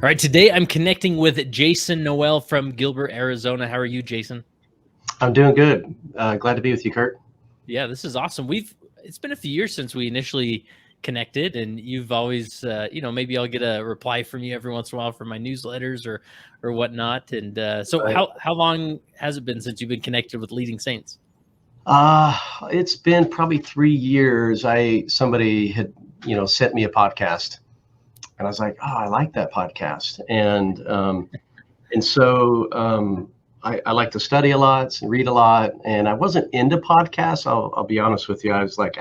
All right, today I'm connecting with Jason Noel from Gilbert, Arizona. How are you, Jason? I'm doing good. Glad to be with you, Kurt. Yeah, this is awesome. It's been a few years since we initially connected, and you've always, maybe I'll get a reply from you every once in a while for my newsletters or whatnot. And so, Right. how long has it been since you've been connected with Leading Saints? It's been probably 3 years. Somebody had, sent me a podcast, and I was like, oh, I like that podcast, and so I like to study a lot and read a lot, and I wasn't into podcasts. I'll be honest with you. I was like,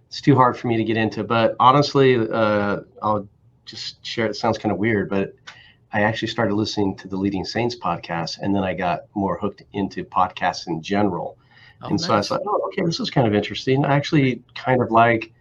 it's too hard for me to get into. But honestly, I'll just share. It sounds kind of weird, but I actually started listening to the Leading Saints podcast, and then I got more hooked into podcasts in general. So I was like, oh, okay, this is kind of interesting. I actually kind of like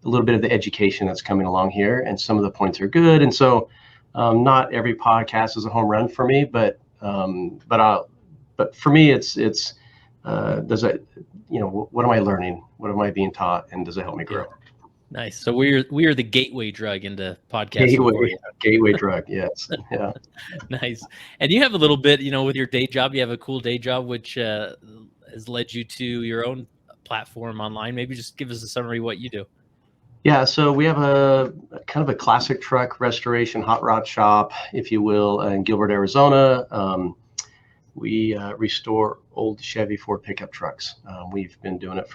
a little bit of the education that's coming along here, and some of the points are good. And so not every podcast is a home run for me, but for me, it's does it, what am I learning? What am I being taught? And does it help me grow? Yeah. Nice. So we are the gateway drug into podcasting. Gateway drug. Yes. Yeah. Nice. And you have a little bit, with your day job, you have a cool day job, which has led you to your own platform online. Maybe just give us a summary of what you do. Yeah. So we have a kind of a classic truck restoration hot rod shop, if you will, in Gilbert, Arizona. We restore old Chevy Ford pickup trucks. We've been doing it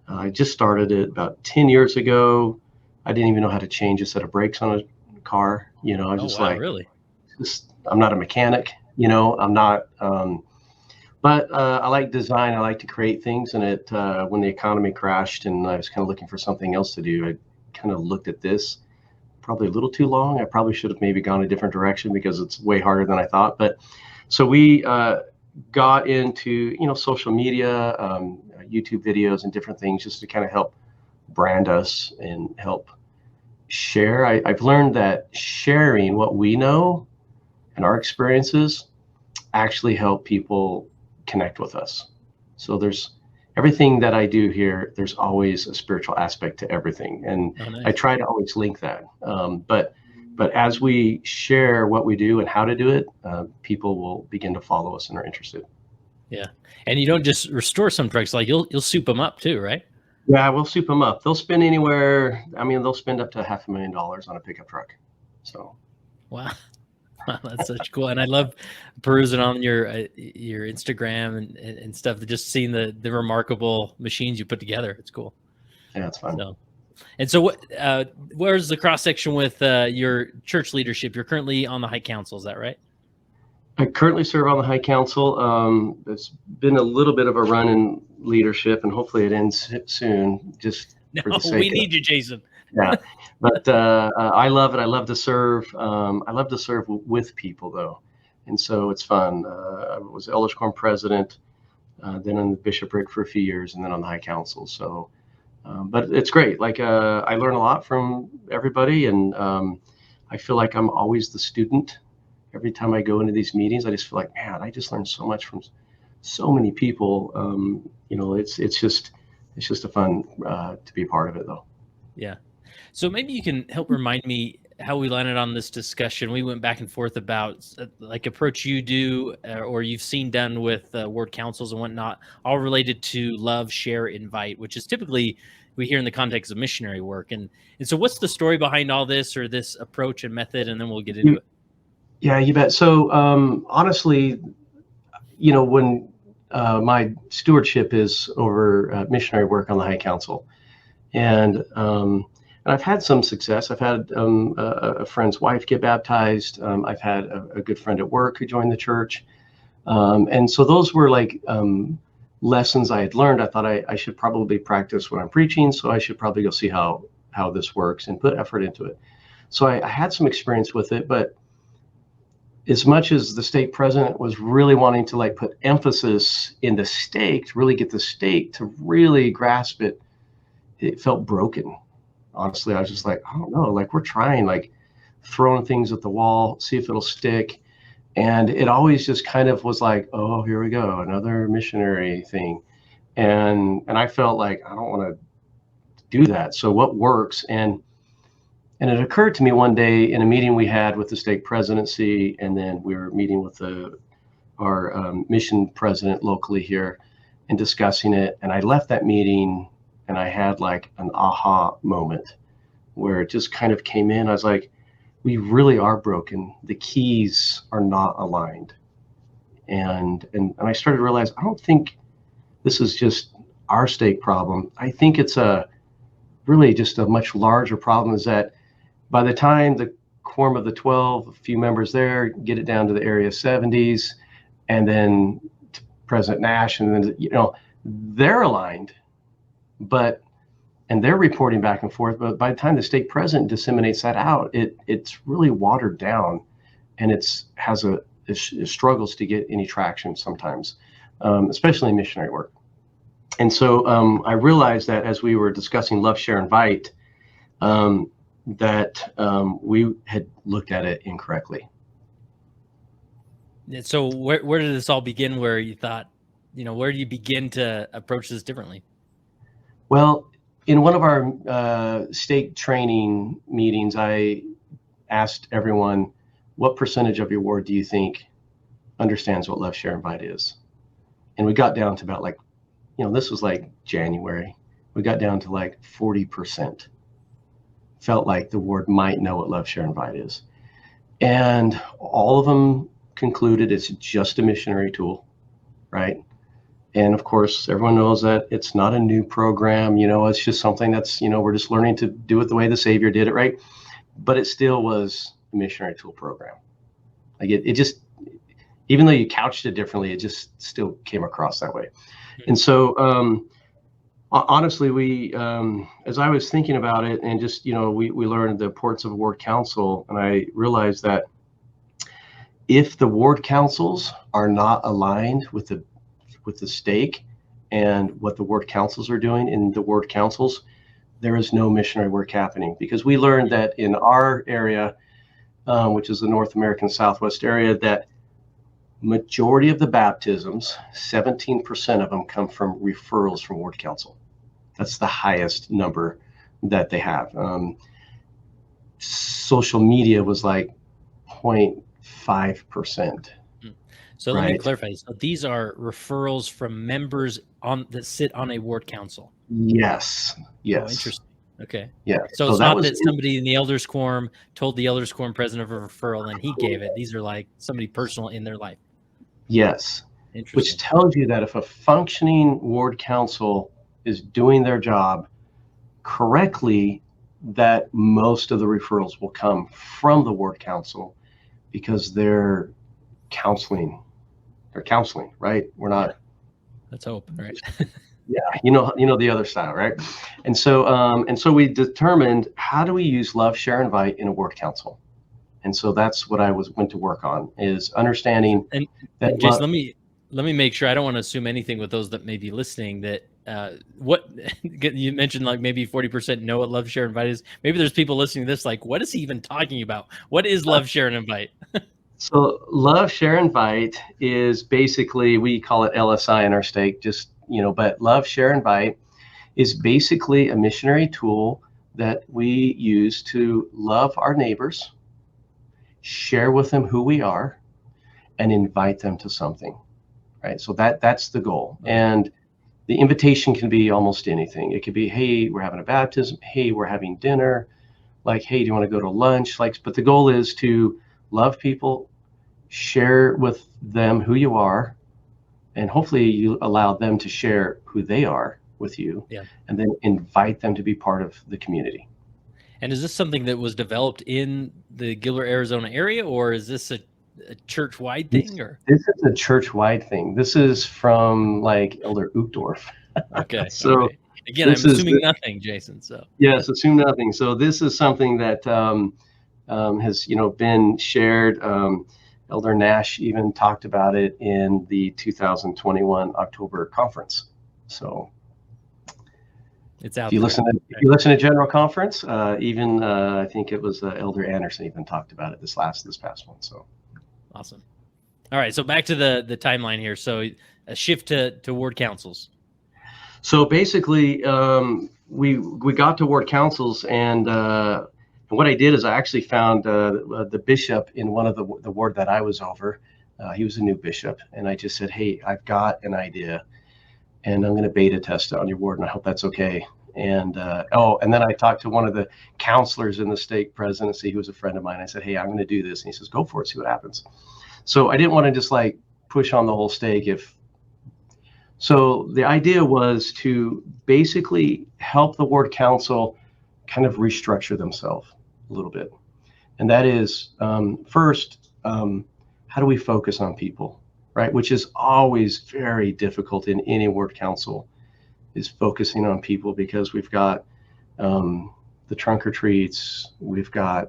I just started it about 10 years ago. I didn't even know how to change a set of brakes on a car. I was just like, really? I'm not a mechanic, I'm not, but I like design. I like to create things. And when the economy crashed and I was kind of looking for something else to do, I kind of looked at this probably a little too long. I probably should have maybe gone a different direction because it's way harder than I thought. But so we got into, social media, YouTube videos and different things just to kind of help brand us and help share. I've learned that sharing what we know and our experiences actually help people connect with us. So there's everything that I do here, there's always a spiritual aspect to everything. And nice. I try to always link that. But as we share what we do and how to do it, people will begin to follow us and are interested. Yeah. And you don't just restore some trucks, like you'll soup them up too, right? Yeah, we'll soup them up. They'll spend they'll spend up to $500,000 on a pickup truck. So. Wow. That's such cool. And I love perusing on your Instagram and stuff, just seeing the remarkable machines you put together. It's cool. Yeah, it's fun. So where's the cross section with your church leadership? You're currently on the High Council, is that right? I currently serve on the High Council. It's been a little bit of a run in leadership, and hopefully it ends soon. We need you, Jason. Yeah, but I love it. I love to serve. I love to serve with people, though, and so it's fun. I was Elders Quorum president, then on the bishopric for a few years, and then on the High Council. So, but it's great. Like I learn a lot from everybody, and I feel like I'm always the student. Every time I go into these meetings, I just feel like, man, I just learned so much from so many people. It's just a fun to be a part of it, though. Yeah. So maybe you can help remind me how we landed on this discussion. We went back and forth about like approach you do or you've seen done with ward councils and whatnot, all related to love, share, invite, which is typically we hear in the context of missionary work. And so what's the story behind all this or this approach and method? And then we'll get into it. Yeah, you bet. So honestly, when my stewardship is over missionary work on the High Council, and I've had some success. I've had a friend's wife get baptized. I've had a good friend at work who joined the church. And so those were like lessons I had learned. I thought I should probably practice when I'm preaching. So I should probably go see how this works and put effort into it. So I had some experience with it, but as much as the stake president was really wanting to like put emphasis in the stake, to really get the stake to really grasp it, it felt broken. Honestly, I was just like, I don't know, like we're trying, like throwing things at the wall, see if it'll stick. And it always just kind of was like, oh, here we go, another missionary thing. And I felt like I don't want to do that. So what works? And And it occurred to me one day in a meeting we had with the stake presidency, and then we were meeting with our mission president locally here and discussing it. And I left that meeting and I had like an aha moment where it just kind of came in. I was like, we really are broken. The keys are not aligned. And I started to realize, I don't think this is just our stake problem. I think it's really just a much larger problem, is that by the time the quorum of the 12, a few members there, get it down to the area 70s, and then to President Nash, and then, they're aligned, and they're reporting back and forth. But by the time the stake president disseminates that out, it's really watered down, and it struggles to get any traction sometimes, especially in missionary work. And so I realized that as we were discussing Love, Share, Invite, that we had looked at it incorrectly. So where did this all begin, where you thought, where do you begin to approach this differently? Well, in one of our stake training meetings, I asked everyone, what percentage of your ward do you think understands what Love, Share, Invite is? And we got down to about this was like January. We got down to like 40%. Felt like the ward might know what Love, Share, Invite is. And all of them concluded it's just a missionary tool, right? And of course, everyone knows that it's not a new program, it's just something that's, we're just learning to do it the way the Savior did it, right? But it still was a missionary tool program. Like it just, even though you couched it differently, it just still came across that way. And so, honestly, we, as I was thinking about it, and just, we learned the importance of a ward council, and I realized that if the ward councils are not aligned with the stake and what the ward councils are doing in the ward councils, there is no missionary work happening. Because we learned that in our area, which is the North American Southwest area, that majority of the baptisms, 17% of them, come from referrals from ward council. That's the highest number that they have. Social media was like 0.5%. So let me clarify. So these are referrals from members that sit on a ward council. Yes. Oh, interesting. Okay. Yeah. So it's not that somebody in the elders quorum told the elders quorum president of a referral and he gave it. These are like somebody personal in their life. Yes. Which tells you that if a functioning ward council is doing their job correctly, that most of the referrals will come from the ward council, because they're counseling. They're counseling, right? We're not. Let's hope, right? Yeah, the other style, right? And so we determined, how do we use Love, Share, Invite in a ward council? And so that's what I went to work on, is understanding. And Jason, let me make sure I don't want to assume anything with those that may be listening, that what you mentioned, like maybe 40% know what Love, Share, Invite is. Maybe there's people listening to this like, what is he even talking about? What is Love, Share, and Invite? So Love, Share, Invite is basically, we call it LSI in our stake, but Love, Share, Invite is basically a missionary tool that we use to love our neighbors, share with them who we are, and invite them to something, right? So that's the goal. And the invitation can be almost anything. It could be, hey, we're having a baptism. Hey, we're having dinner. Like, hey, do you want to go to lunch? But the goal is to love people, share with them who you are, and hopefully you allow them to share who they are with you, and then invite them to be part of the community. And is this something that was developed in the Gilbert, Arizona area, or is this a church-wide thing? Or this is a church-wide thing. This is from like Elder Uchtdorf. Okay. So okay. Again, I'm assuming nothing, Jason. So yes, assume nothing. So this is something that has been shared. Elder Nash even talked about it in the 2021 October conference. So it's out. If you listen to General Conference, even I think it was Elder Anderson even talked about it this past one. So awesome. All right, so back to the timeline here. So a shift to ward councils. So basically, we got to ward councils, and And what I did is I actually found the bishop in one of the ward that I was over. He was a new bishop, and I just said, "Hey, I've got an idea, and I'm going to beta test it on your ward, and I hope that's okay." And and then I talked to one of the counselors in the stake presidency, who was a friend of mine. I said, "Hey, I'm going to do this," and he says, "Go for it, see what happens." So I didn't want to just like push on the whole stake. So the idea was to basically help the ward council kind of restructure themselves a little bit. And that is, first, how do we focus on people, right? Which is always very difficult in any ward council, is focusing on people, because we've got the trunk or treats, we've got,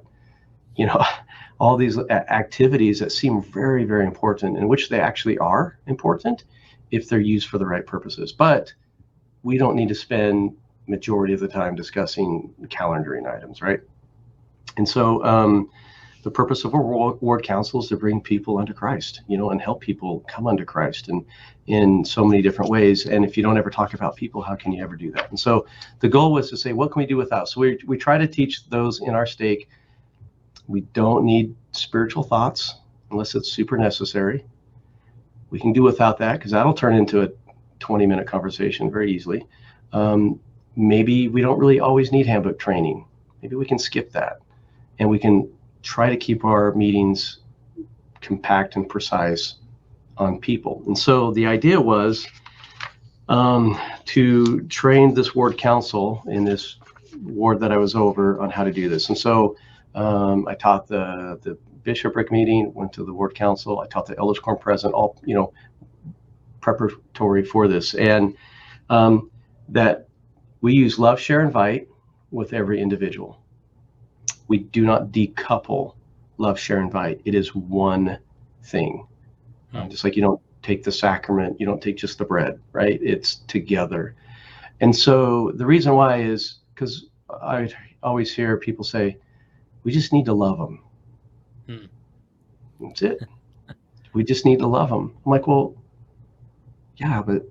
all these activities that seem very, very important, and which they actually are important if they're used for the right purposes. But we don't need to spend majority of the time discussing calendaring items, right? And so the purpose of a ward council is to bring people unto Christ, and help people come unto Christ, and in so many different ways. And if you don't ever talk about people, how can you ever do that? And so the goal was to say, what can we do without? So we try to teach those in our stake. We don't need spiritual thoughts unless it's super necessary. We can do without that, because that'll turn into a 20-minute conversation very easily. Maybe we don't really always need handbook training. Maybe we can skip that, and we can try to keep our meetings compact and precise on people. And so the idea was to train this ward council in this ward that I was over on how to do this. And so I taught the bishopric meeting, went to the ward council, I taught the elders quorum president, all preparatory for this, and that we use love, share, invite with every individual. We do not decouple love, share, invite. It is one thing. Just like you don't take the sacrament, you don't take just the bread, right? It's together. And so the reason why is because I always hear people say, we just need to love them. That's it. We just need to love them. I'm like, well, yeah, but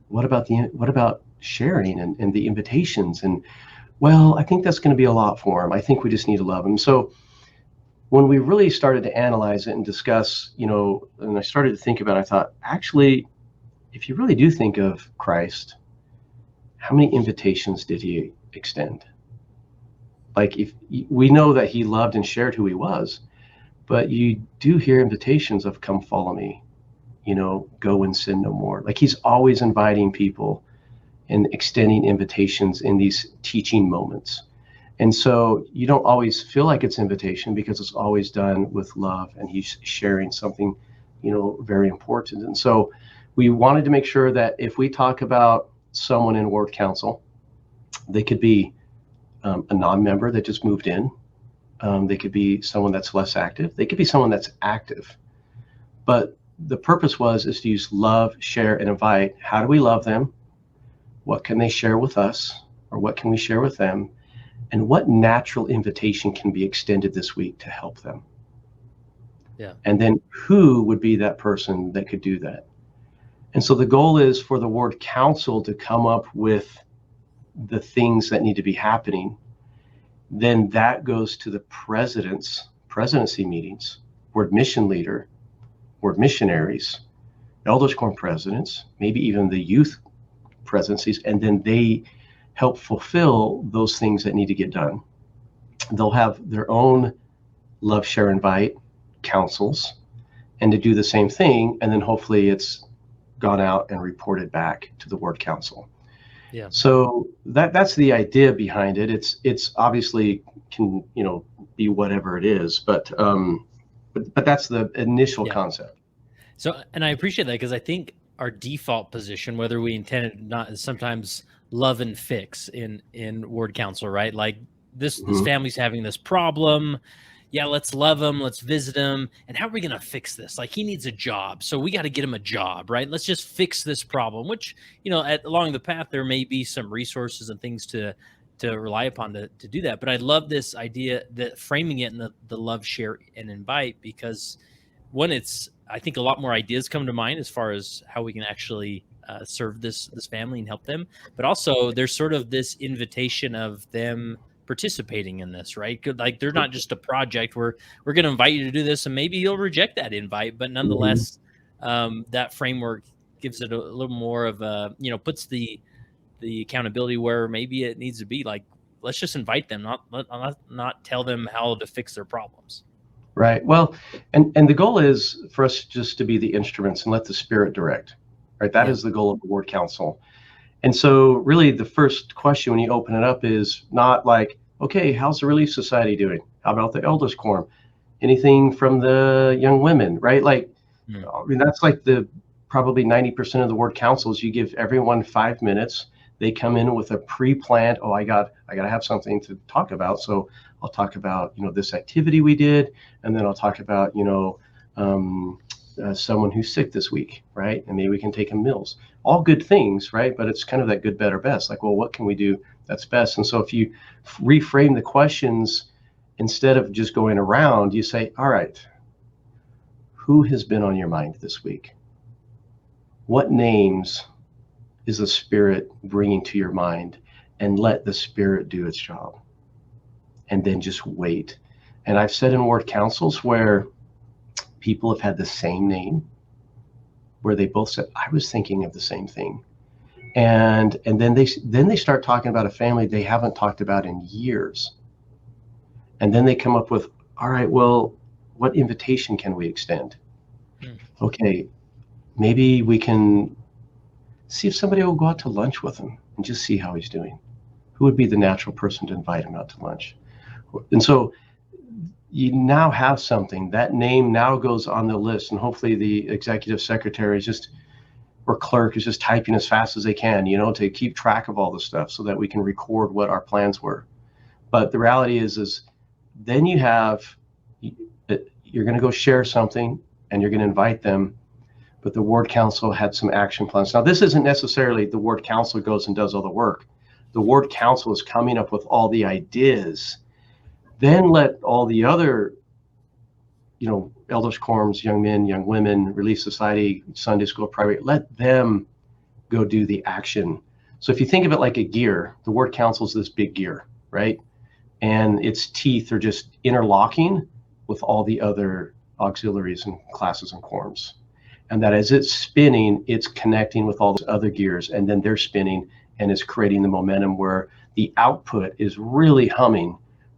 what about sharing and the invitations? And well, I think that's going to be a lot for them. I think we just need to love them. So when we really started to analyze it and discuss, and I started to think about it, I thought, actually, if you really do think of Christ, how many invitations did he extend? Like, if we know that he loved and shared who he was, but you do hear invitations of come follow me, go and sin no more. Like, he's always inviting people and extending invitations in these teaching moments. And so you don't always feel like it's invitation, because it's always done with love, and he's sharing something, very important. And so we wanted to make sure that if we talk about someone in ward council, they could be a non-member that just moved in. They could be someone that's less active. They could be someone that's active. But the purpose is to use love, share, and invite. How do we love them? What can they share with us? Or what can we share with them? And what natural invitation can be extended this week to help them? Yeah. And then who would be that person that could do that? And so the goal is for the ward council to come up with the things that need to be happening. Then that goes to the presidency meetings, ward mission leader, ward missionaries, elders quorum presidents, maybe even the youth presidencies, and then they help fulfill those things that need to get done. They'll have their own love, share, invite councils, and to do the same thing, and then hopefully it's gone out and reported back to the ward council. Yeah. So that's the idea behind it. It's obviously can be whatever it is, but that's the initial concept. So, and I appreciate that, because I think our default position, whether we intend it or not, is sometimes love and fix in ward council, right? Like this family's having this problem. Yeah, let's love him. Let's visit him. And how are we going to fix this? Like, he needs a job, so we got to get him a job, right? Let's just fix this problem, which, along the path, there may be some resources and things to rely upon to do that. But I love this idea, that framing it in the love, share, and invite, because one, I think a lot more ideas come to mind as far as how we can actually serve this family and help them. But also there's sort of this invitation of them participating in this, right? Like they're not just a project where we're going to invite you to do this, and maybe you'll reject that invite, but nonetheless, that framework gives it a little more of a, puts the accountability where maybe it needs to be. Like, let's just invite them, not tell them how to fix their problems. Right. Well, and the goal is for us just to be the instruments and let the Spirit direct. Right. That is the goal of the Ward Council. And so really the first question when you open it up is not like, okay, how's the Relief Society doing? How about the Elders Quorum? Anything from the young women, right? Like, I mean, that's like probably 90% of the Ward Councils. You give everyone 5 minutes. They come in with a pre-planned, I got to have something to talk about. So I'll talk about, this activity we did, and then I'll talk about, someone who's sick this week, right? And maybe we can take them meals. All good things, right? But it's kind of that good, better, best. Like, well, what can we do that's best? And so if you reframe the questions, instead of just going around, you say, all right, who has been on your mind this week? What names is the Spirit bringing to your mind? And let the Spirit do its job. And then just wait. And I've said in Ward Councils where people have had the same name, where they both said, I was thinking of the same thing. And then they start talking about a family they haven't talked about in years. And then they come up with, all right, well, what invitation can we extend? Okay, maybe we can see if somebody will go out to lunch with him and just see how he's doing. Who would be the natural person to invite him out to lunch? And so you now have something. That name now goes on the list, and hopefully the executive secretary or clerk is just typing as fast as they can, to keep track of all this stuff so that we can record what our plans were. But the reality is then you're going to go share something and you're going to invite them. But the Ward Council had some action plans. Now, this isn't necessarily the Ward Council goes and does all the work. The Ward Council is coming up with all the ideas. Then let all the other, elders quorums, young men, young women, Relief Society, Sunday school, private, let them go do the action. So if you think of it like a gear, the Ward Council is this big gear, right? And its teeth are just interlocking with all the other auxiliaries and classes and quorums. And that as it's spinning, it's connecting with all those other gears, and then they're spinning, and it's creating the momentum where the output is really humming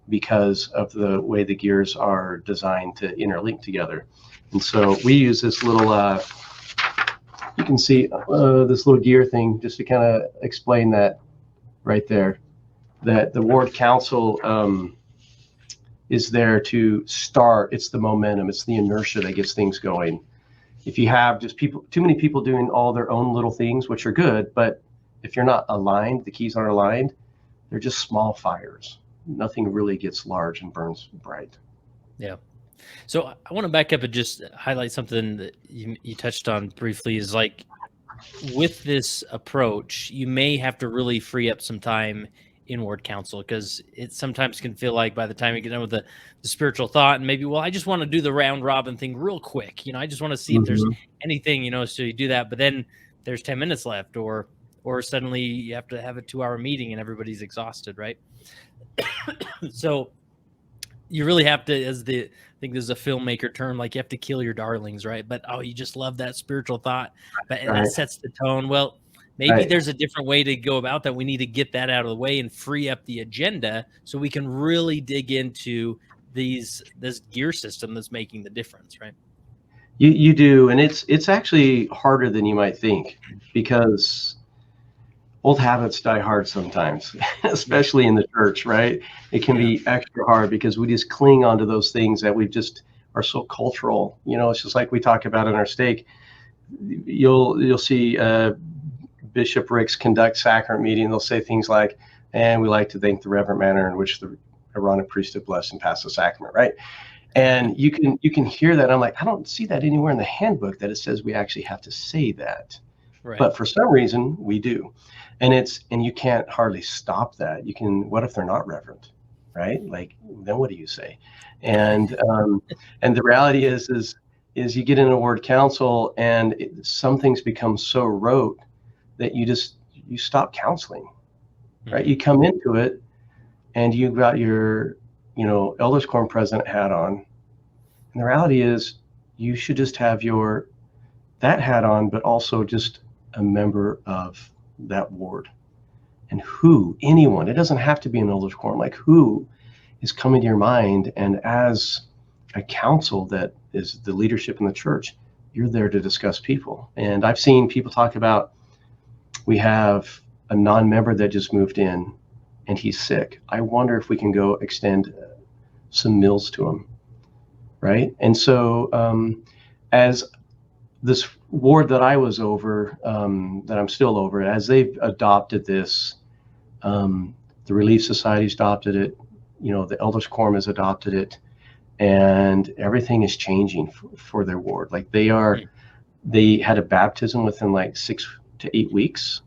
because of the way the gears are designed to interlink together. And so we use this little, you can see this little gear thing just to kind of explain that right there, that the Ward Council is there to start. It's the momentum, it's the inertia that gets things going. If you have just too many people doing all their own little things, which are good, but if you're not aligned, the keys aren't aligned, they're just small fires. Nothing really gets large and burns bright. Yeah. So I want to back up and just highlight something that you touched on briefly, is like, with this approach, you may have to really free up some time in Ward Council, because it sometimes can feel like by the time you get done with the spiritual thought, and maybe, well, I just want to do the round robin thing real quick. I just want to see if there's anything, so you do that, but then there's 10 minutes left, or suddenly you have to have a 2-hour meeting and everybody's exhausted, right? So you really have to, I think there's a filmmaker term, like, you have to kill your darlings, right? But, you just love that spiritual thought, but that sets the tone. Well, maybe there's a different way to go about that. We need to get that out of the way and free up the agenda so we can really dig into this gear system that's making the difference, right? You do, and it's actually harder than you might think, because old habits die hard sometimes, especially in the church, right? It can be extra hard because we just cling onto those things that we just are so cultural. It's just like we talk about in our stake. You'll see bishoprics conduct sacrament meeting. They'll say things like, and we like to thank the reverent manner in which the Aaronic priesthood blessed and passed the sacrament, right? And you can hear that. I'm like, I don't see that anywhere in the handbook that it says we actually have to say that. Right. But for some reason we do. And you can't hardly stop that. What if they're not reverent, right? Like, then what do you say? And the reality is you get in a Ward Council and some things become so rote that you stop counseling, right? You come into it and you got your, elders quorum president hat on. And the reality is you should just have that hat on, but also just a member of that ward. And anyone, it doesn't have to be an elders quorum, like who is coming to your mind. And as a council that is the leadership in the church, you're there to discuss people. And I've seen people talk about, we have a non-member that just moved in and he's sick. I wonder if we can go extend some meals to him, right? And so as this ward that I was over, that I'm still over, as they've adopted this, the Relief Society's adopted it, the Elders Quorum has adopted it, and everything is changing for their ward. Like they had a baptism within like 6 to 8 weeks,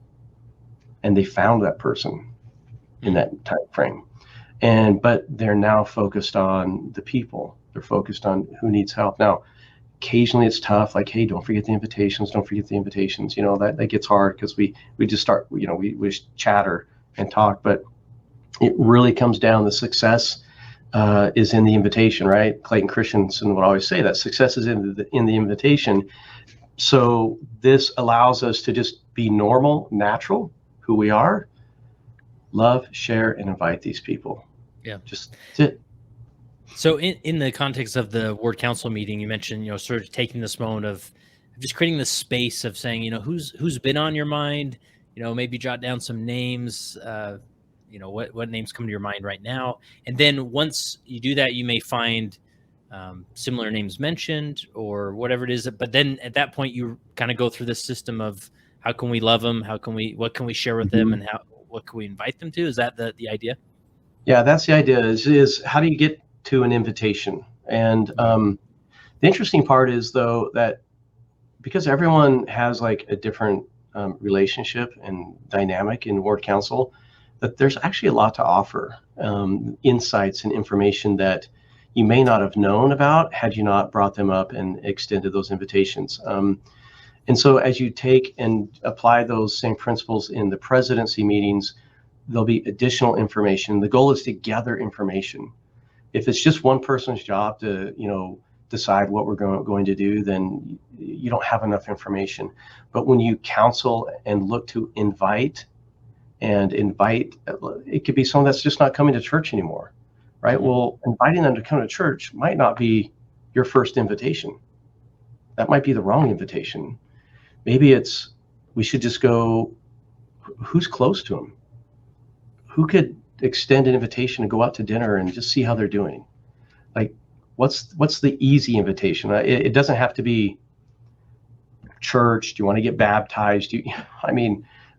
and they found that person in that time frame. But they're now focused on the people. They're focused on who needs help. Now, occasionally it's tough, like, hey, don't forget the invitations. That gets hard because we just start, we just chatter and talk, but it really comes down, the success is in the invitation, right? Clayton Christensen would always say that success is in the invitation. So this allows us to just be normal, natural, who we are, love, share, and invite these people. Yeah. Just that's it. So in the context of the ward council meeting, you mentioned, sort of taking this moment of just creating this space of saying, who's been on your mind, maybe jot down some names, what names come to your mind right now. And then once you do that, you may find similar names mentioned or whatever it is. But then at that point, you kind of go through this system of how can we love them? What can we share with them, and what can we invite them to? Is that the idea? Yeah, that's the idea is how do you get to an invitation? And the interesting part is, though, that because everyone has like a different relationship and dynamic in ward council, that there's actually a lot to offer, insights and information that you may not have known about had you not brought them up and extended those invitations. And so as you take and apply those same principles in the presidency meetings, there'll be additional information. The goal is to gather information. If it's just one person's job to, decide what we're going to do, then you don't have enough information. But when you counsel and look to invite, it could be someone that's just not coming to church anymore, right? Well, inviting them to come to church might not be your first invitation. That might be the wrong invitation. Maybe we should just go, who's close to them? Who could extend an invitation to go out to dinner and just see how they're doing? Like, what's the easy invitation? It doesn't have to be church. Do you want to get baptized?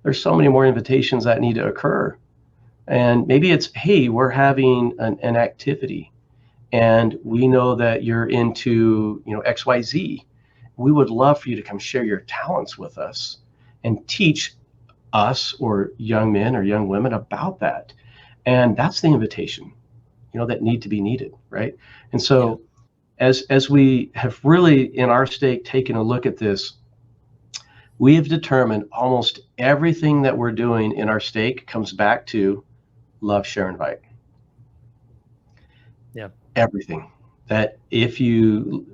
There's so many more invitations that need to occur. And maybe it's, hey, we're having an activity and we know that you're into, XYZ. We would love for you to come share your talents with us and teach us or young men or young women about that. And that's the invitation, that need to be needed, right? And so as we have really in our stake taken a look at this, we have determined almost everything that we're doing in our stake comes back to love, share, invite. Yeah. Everything. That if you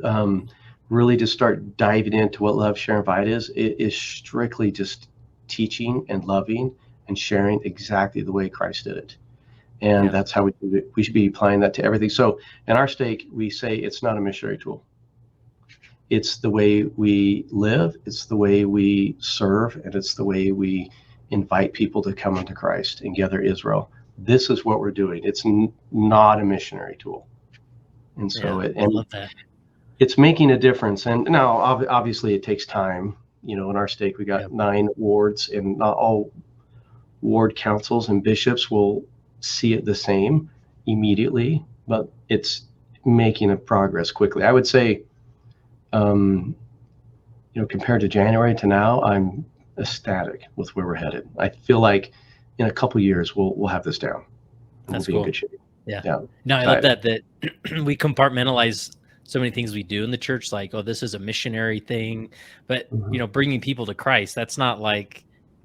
really just start diving into what love, share, invite is, it is strictly just teaching and loving and sharing exactly the way Christ did it. And that's how we should be applying that to everything. So in our stake, we say it's not a missionary tool. It's the way we live, it's the way we serve, and it's the way we invite people to come into Christ and gather Israel. This is what we're doing. It's not a missionary tool. And so I love that. It's making a difference. And now obviously it takes time. In our stake, we got 9 wards, and not all ward councils and bishops will see it the same immediately, but it's making a progress quickly. I would say, compared to January to now, I'm ecstatic with where we're headed. I feel like in a couple years we'll have this down. That's cool. In good shape. Yeah. No, I love that we compartmentalize so many things we do in the church, like, oh, this is a missionary thing, but bringing people to Christ, that's not like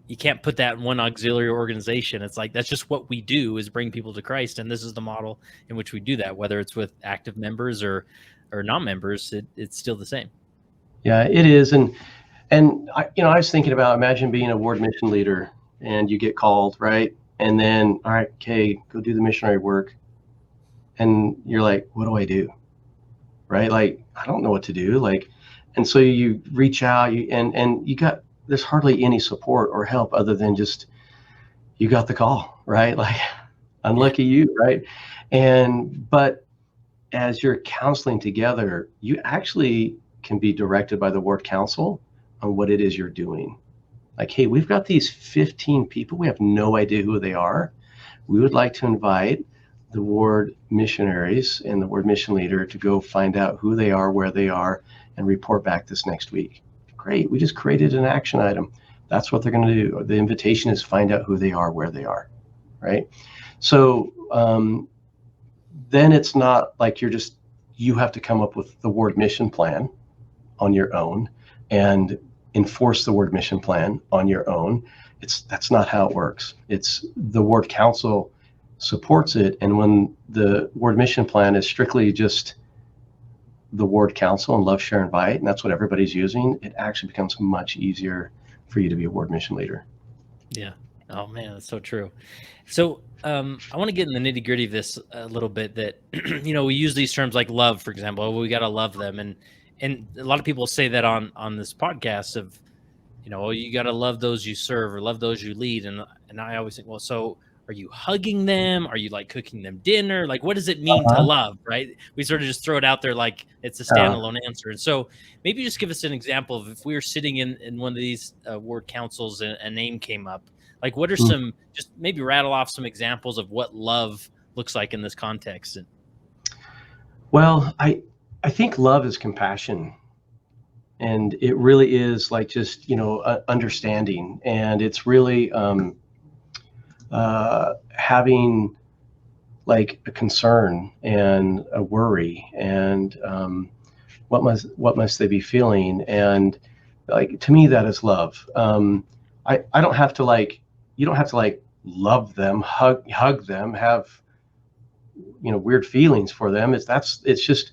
you can't put that in one auxiliary organization. It's like, that's just what we do, is bring people to Christ. And this is the model in which we do that, whether it's with active members or non-members, it's still the same. Yeah, it is. And I was thinking about, imagine being a ward mission leader and you get called, right? And then, all right, okay, go do the missionary work. And you're like, what do I do? Right? Like, I don't know what to do. Like, and so you reach out, and there's hardly any support or help other than just, you got the call, right? Like, unlucky you, right? But as you're counseling together, you actually can be directed by the ward counsel on what it is you're doing. Like, hey, we've got these 15 people. We have no idea who they are. We would like to invite the ward missionaries and the ward mission leader to go find out who they are, where they are, and report back this next week. Great. We just created an action item. That's what they're going to do. The invitation is find out who they are, where they are, right? So then it's not like you have to come up with the ward mission plan on your own and enforce the ward mission plan on your own. That's not how it works. It's the ward council supports it, and when the ward mission plan is strictly just the ward council and love, share, invite, and that's what everybody's using, it actually becomes much easier for you to be a ward mission leader. Yeah. Oh man, that's so true. So I want to get in the nitty gritty of this a little bit. That we use these terms like love, for example. Oh, we got to love them, and a lot of people say that on this podcast of, you got to love those you serve or love those you lead, and I always think, well, so are you hugging them? Are you like cooking them dinner? Like, what does it mean to love, right? We sort of just throw it out there like it's a standalone answer. And so maybe just give us an example of, if we were sitting in one of these ward councils and a name came up, like what are some, just maybe rattle off some examples of what love looks like in this context. Well, I think love is compassion. And it really is like just, understanding. And it's really having like a concern and a worry, and what must they be feeling? And like, to me, that is love. I don't have to you don't have to love them, hug them, have weird feelings for them. It's just,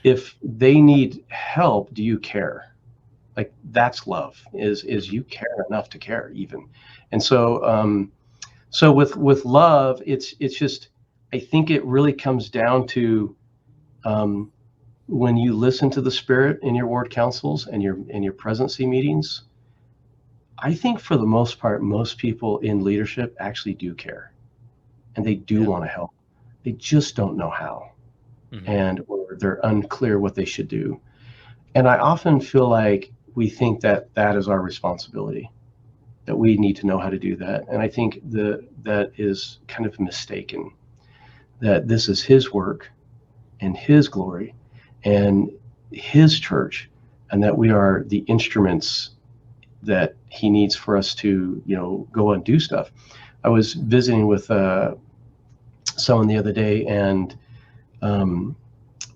if they need help, do you care? Like, that's love, is you care enough to care even. And so so with love, it's just, I think it really comes down to when you listen to the Spirit in your ward councils and your presidency meetings. I think for the most part, most people in leadership actually do care, and they do want to help. They just don't know how, or they're unclear what they should do. And I often feel like we think that is our responsibility, that we need to know how to do that. And I think that is kind of mistaken, that this is His work and His glory and His church, and that we are the instruments that He needs for us to, go and do stuff. I was visiting with someone the other day, and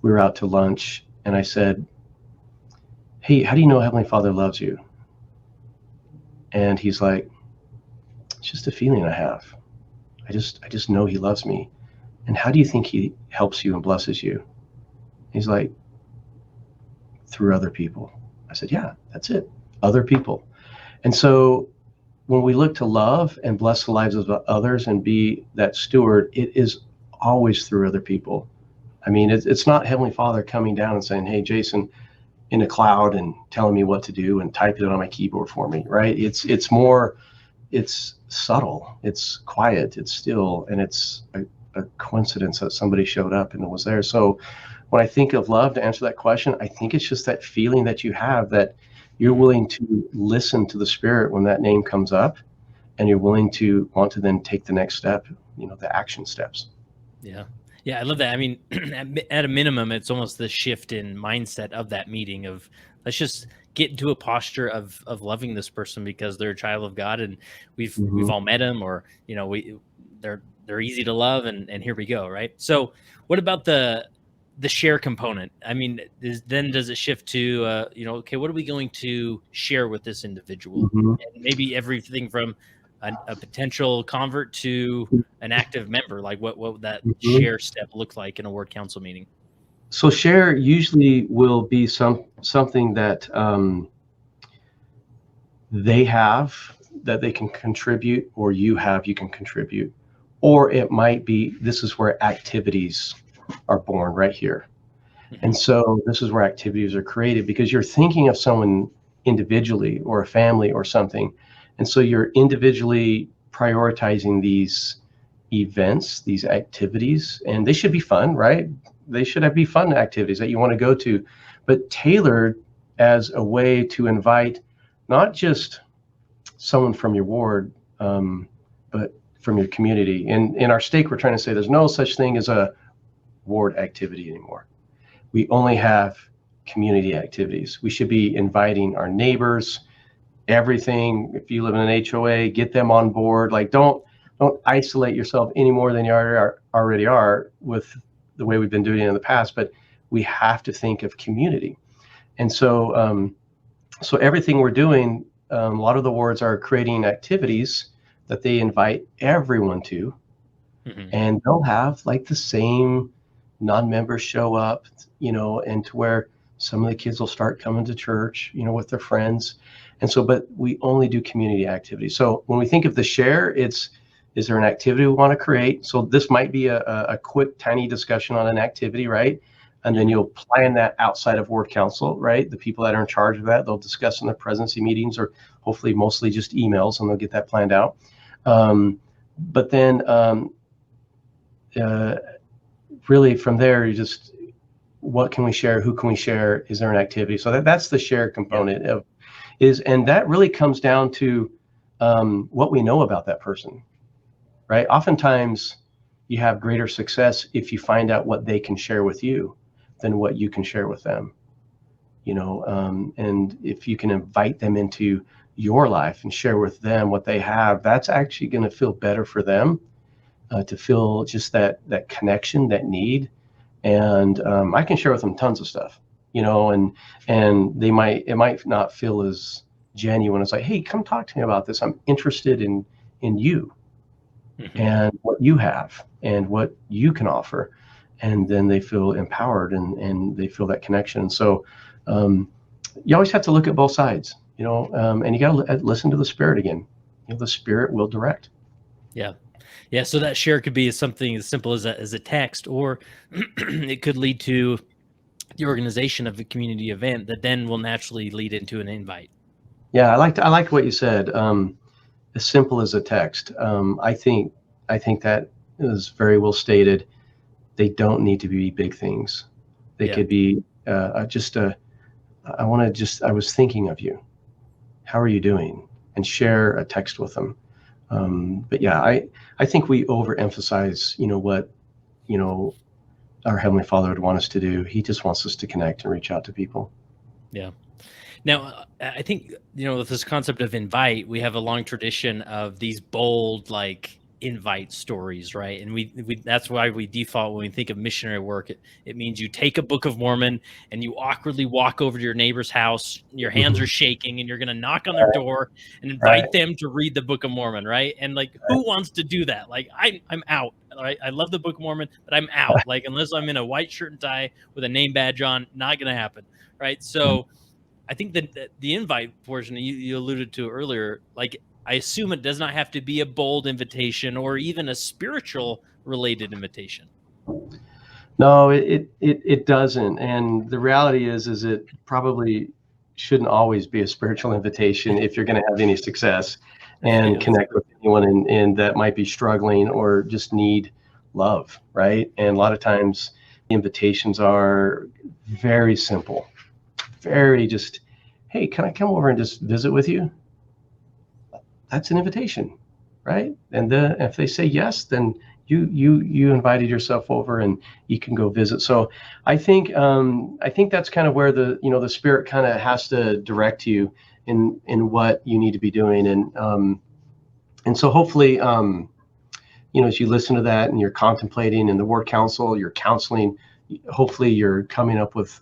we were out to lunch, and I said, hey, how do you know Heavenly Father loves you? And he's like, it's just a feeling I have. I just know He loves me. And how do you think He helps you and blesses you? He's like, through other people. I said, yeah, that's it. Other people. And so when we look to love and bless the lives of others and be that steward, it is always through other people. I mean, it's not Heavenly Father coming down and saying, hey, Jason, in a cloud and telling me what to do and typing it on my keyboard for me, right? It's subtle, it's quiet, it's still, and it's a coincidence that somebody showed up and was there. So when I think of love, to answer that question, I think it's just that feeling that you have, that you're willing to listen to the Spirit when that name comes up, and you're willing to want to then take the next step, the action steps. Yeah, I love that. I mean, at a minimum, it's almost the shift in mindset of that meeting of, let's just get into a posture of loving this person because they're a child of God, and we've all met them, or they're easy to love, and here we go, right? So what about the the share component. I mean, then does it shift to, okay, what are we going to share with this individual? Mhm. And maybe everything from a potential convert to an active member, like what would that Mhm. share step look like in a ward council meeting? So share usually will be something that they have that they can contribute, or you have you can contribute, or it might be this is where activities are born right here. And so this is where activities are created because you're thinking of someone individually or a family or something. And so you're individually prioritizing these events, these activities, and they should be fun, right? They should be fun activities that you want to go to, but tailored as a way to invite not just someone from your ward, but from your community. And in our stake, we're trying to say there's no such thing as a ward activity anymore. We only have community activities. We should be inviting our neighbors, everything. If you live in an HOA, get them on board. Like don't isolate yourself any more than you already are with the way we've been doing it in the past. But we have to think of community. And so so everything we're doing, a lot of the wards are creating activities that they invite everyone to, and they'll have like the same non-members show up, and to where some of the kids will start coming to church, with their friends. And so, but we only do community activities. So when we think of the share, is there an activity we want to create? So this might be a quick, tiny discussion on an activity, right? And then you'll plan that outside of ward council, right? The people that are in charge of that, they'll discuss in their presidency meetings, or hopefully mostly just emails, and they'll get that planned out. But then really from there, you just, what can we share? Who can we share? Is there an activity? So that's the share component and that really comes down to what we know about that person, right? Oftentimes you have greater success if you find out what they can share with you than what you can share with them, and if you can invite them into your life and share with them what they have, that's actually going to feel better for them, to feel just that connection, that need. And I can share with them tons of stuff, and it might not feel as genuine. It's like, hey, come talk to me about this. I'm interested in you and what you have and what you can offer. And then they feel empowered and they feel that connection. So you always have to look at both sides, and you got to listen to the Spirit again. The Spirit will direct. Yeah. Yeah. So that share could be something as simple as a text, or it could lead to the organization of a community event that then will naturally lead into an invite. Yeah, I like what you said. As simple as a text. I think that is very well stated. They don't need to be big things. They could be I was thinking of you. How are you doing? And share a text with them. But yeah, I think we overemphasize, what, our Heavenly Father would want us to do. He just wants us to connect and reach out to people. Yeah. Now, I think, with this concept of invite, we have a long tradition of these bold, like, invite stories, right? And we that's why we default when we think of missionary work. It means you take a Book of Mormon and you awkwardly walk over to your neighbor's house, your hands are shaking, and you're going to knock on their door and invite them to read the Book of Mormon, right? And like, who wants to do that? Like, I'm out. Right? I love the Book of Mormon, but I'm out. Like, unless I'm in a white shirt and tie with a name badge on, not going to happen, right? So I think that the invite portion you alluded to earlier, like, I assume it does not have to be a bold invitation or even a spiritual related invitation. No, it doesn't. And the reality is it probably shouldn't always be a spiritual invitation if you're going to have any success and connect with anyone and that might be struggling or just need love, right? And a lot of times the invitations are very simple, very just, hey, can I come over and just visit with you? That's an invitation, right? And then if they say yes, then you invited yourself over and you can go visit. So I think that's kind of where the Spirit kind of has to direct you in what you need to be doing. And so hopefully, as you listen to that and you're contemplating in the ward council, you're counseling hopefully you're coming up with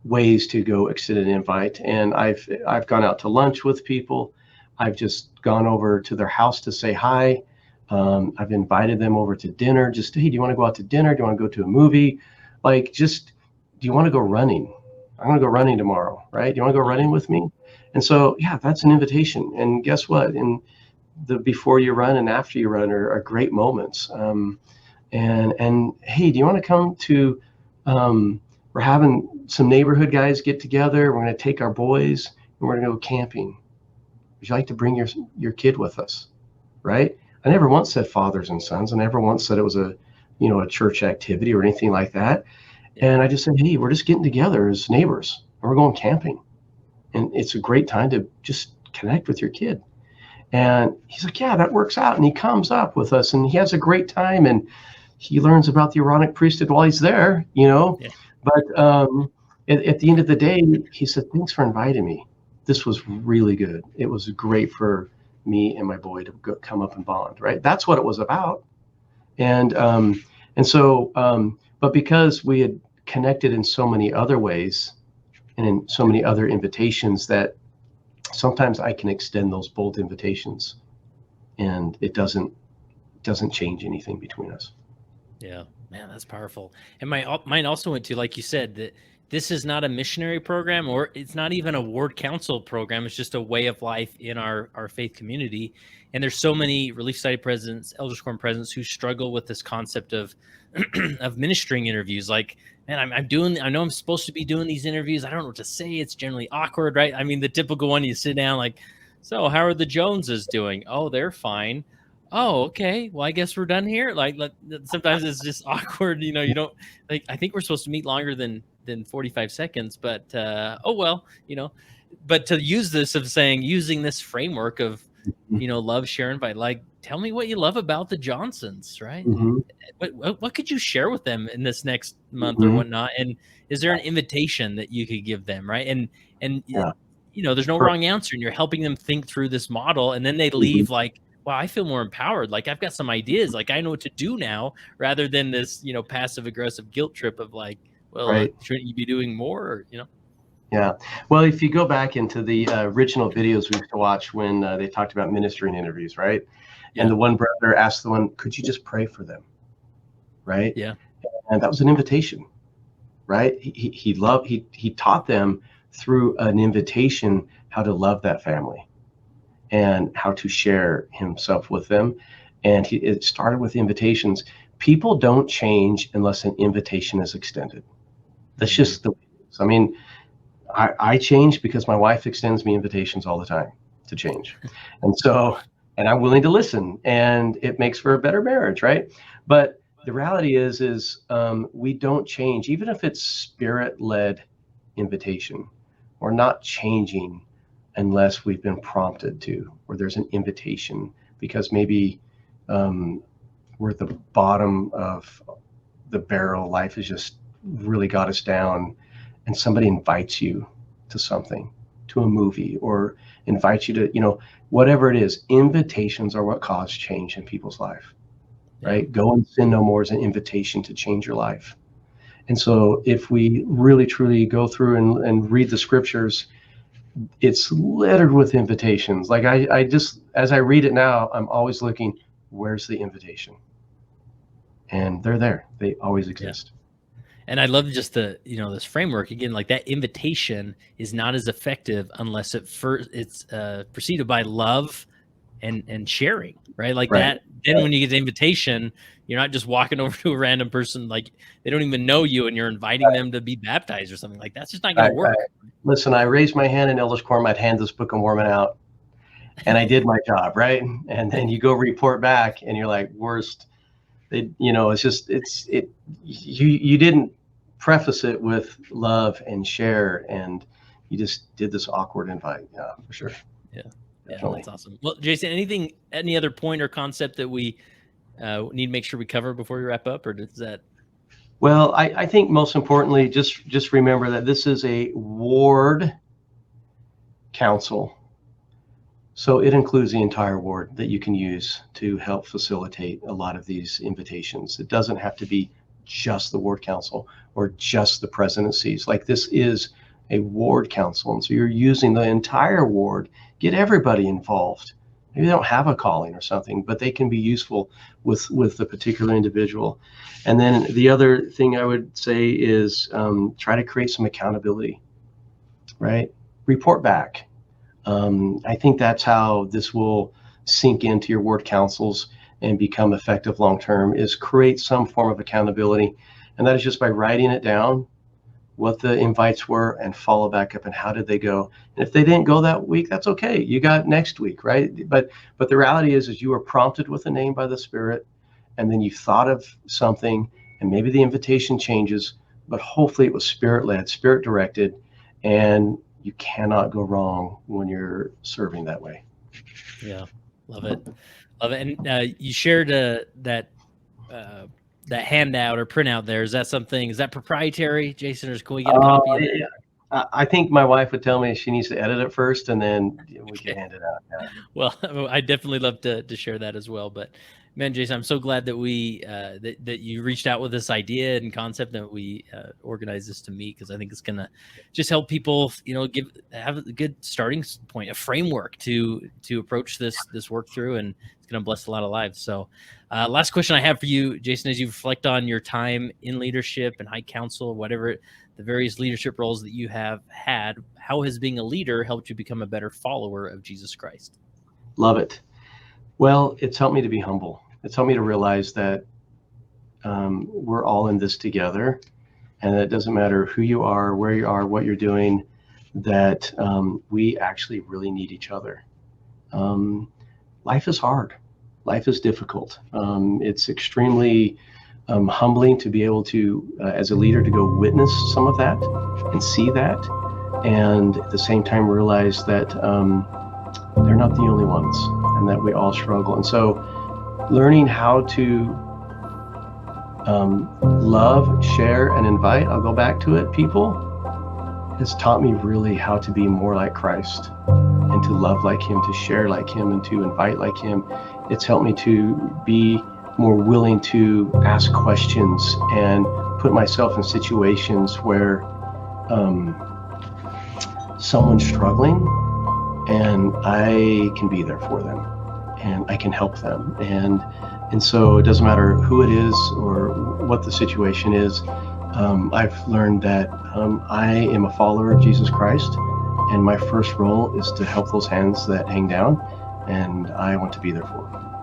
ways to go extend an invite. And I've gone out to lunch with people. I've just gone over to their house to say hi. I've invited them over to dinner. Just, hey, do you want to go out to dinner? Do you want to go to a movie? Like, just, do you want to go running? I'm going to go running tomorrow, right? Do you want to go running with me? And so, yeah, that's an invitation. And guess what? And the before you run and after you run are great moments. And hey, do you want to come to? We're having some neighborhood guys get together. We're going to take our boys and we're going to go camping. Would you like to bring your kid with us? Right? I never once said fathers and sons. I never once said it was a church activity or anything like that. And I just said, hey, we're just getting together as neighbors and we're going camping. And it's a great time to just connect with your kid. And he's like, yeah, that works out. And he comes up with us and he has a great time and he learns about the Aaronic priesthood while he's there, Yeah. But at the end of the day, he said, thanks for inviting me. This was really good. It was great for me and my boy to come up and bond, right? That's what it was about. And so, but because we had connected in so many other ways and in so many other invitations, that sometimes I can extend those bold invitations and it doesn't change anything between us. Yeah, man, that's powerful. And mine also went to, like you said, that this is not a missionary program, or it's not even a ward council program. It's just a way of life in our faith community. And there's so many Relief Society presidents, Elders Quorum presidents who struggle with this concept of of ministering interviews. Like, man, I know I'm supposed to be doing these interviews. I don't know what to say. It's generally awkward, right? I mean, the typical one, you sit down like, so how are the Joneses doing? Oh, they're fine. Oh, okay. Well, I guess we're done here. Like, sometimes it's just awkward. You don't like, I think we're supposed to meet longer than 45 seconds, but oh, well, but to use using this framework of, love, share, invite, like, tell me what you love about the Johnsons, right? Mm-hmm. What could you share with them in this next month Mm-hmm. or whatnot? And is there an invitation that you could give them, right? And Yeah. there's no wrong answer, and you're helping them think through this model, and then they leave like, wow, I feel more empowered. Like, I've got some ideas. Like, I know what to do now, rather than this, passive aggressive guilt trip of like, well, Right. shouldn't you be doing more? Or, Yeah. Well, if you go back into the original videos we used to watch when they talked about ministering interviews, right? Yeah. And the one brother asked the one, could you just pray for them? Right? Yeah. And that was an invitation, right? He taught them through an invitation how to love that family and how to share himself with them. And it started with invitations. People don't change unless an invitation is extended. That's just the way it is. I mean, I change because my wife extends me invitations all the time to change. And I'm willing to listen, and it makes for a better marriage, right? But the reality is we don't change, even if it's spirit-led invitation. We're not changing unless we've been prompted to, or there's an invitation, because maybe we're at the bottom of the barrel. Life has just really got us down, and somebody invites you to something, to a movie, or invites you to, whatever it is. Invitations are what cause change in people's life, right? Go and sin no more is an invitation to change your life. And so if we really, truly go through and read the scriptures, it's littered with invitations. Like I just, as I read it now, I'm always looking, where's the invitation? And they're there. They always exist. Yeah. And I love just this framework again, like that invitation is not as effective unless it's preceded by love and sharing, right? Like that. Then when you get the invitation, you're not just walking over to a random person, like they don't even know you, and you're inviting them to be baptized or something. Like, that's just not going to work. Listen, I raised my hand in Elders Quorum. I'd hand this Book of Mormon out, and I did my job, right? And then you go report back, and you're like, worst. It's just you didn't preface it with love and share, and you just did this awkward invite. Yeah, for sure. Yeah, that's awesome. Well, Jason, any other point or concept that we need to make sure we cover before we wrap up, or does that? Well, I think most importantly, just remember that this is a ward council. So it includes the entire ward that you can use to help facilitate a lot of these invitations. It doesn't have to be just the ward council or just the presidencies. Like, this is a ward council, and so you're using the entire ward. Get everybody involved. Maybe they don't have a calling or something, but they can be useful with the particular individual. And then the other thing I would say is try to create some accountability, right? Report back. I think that's how this will sink into your ward councils and become effective long-term, is create some form of accountability. And that is just by writing it down, what the invites were, and follow back up and how did they go. And if they didn't go that week, that's okay. You got next week, right? But the reality is you were prompted with a name by the Spirit, and then you thought of something, and maybe the invitation changes, but hopefully it was Spirit-led, Spirit-directed, and you cannot go wrong when you're serving that way. Yeah, love it. Love it. And you shared that handout or printout there. Is that proprietary, Jason, or can we get a copy of it? I think my wife would tell me she needs to edit it first, and then we can hand it out. Yeah. Well, I definitely love to share that as well. But man, Jason, I'm so glad that that you reached out with this idea and concept, that we organized this to meet, because I think it's gonna just help people, have a good starting point, a framework to approach this work through, and it's gonna bless a lot of lives. So, last question I have for you, Jason, as you reflect on your time in leadership and high council, whatever the various leadership roles that you have had, how has being a leader helped you become a better follower of Jesus Christ? Love it. Well, it's helped me to be humble. It's helped me to realize that we're all in this together, and it doesn't matter who you are, where you are, what you're doing, that we actually really need each other. Life is hard. Life is difficult. It's extremely humbling to be able to, as a leader, to go witness some of that and see that, and at the same time realize that they're not the only ones, and that we all struggle. And so learning how to love, share, and invite, I'll go back to it, people, has taught me really how to be more like Christ, and to love like him, to share like him, and to invite like him. It's helped me to be more willing to ask questions and put myself in situations where someone's struggling, and I can be there for them, and I can help them. And so it doesn't matter who it is or what the situation is. I've learned that I am a follower of Jesus Christ, and my first role is to help those hands that hang down, and I want to be there for them.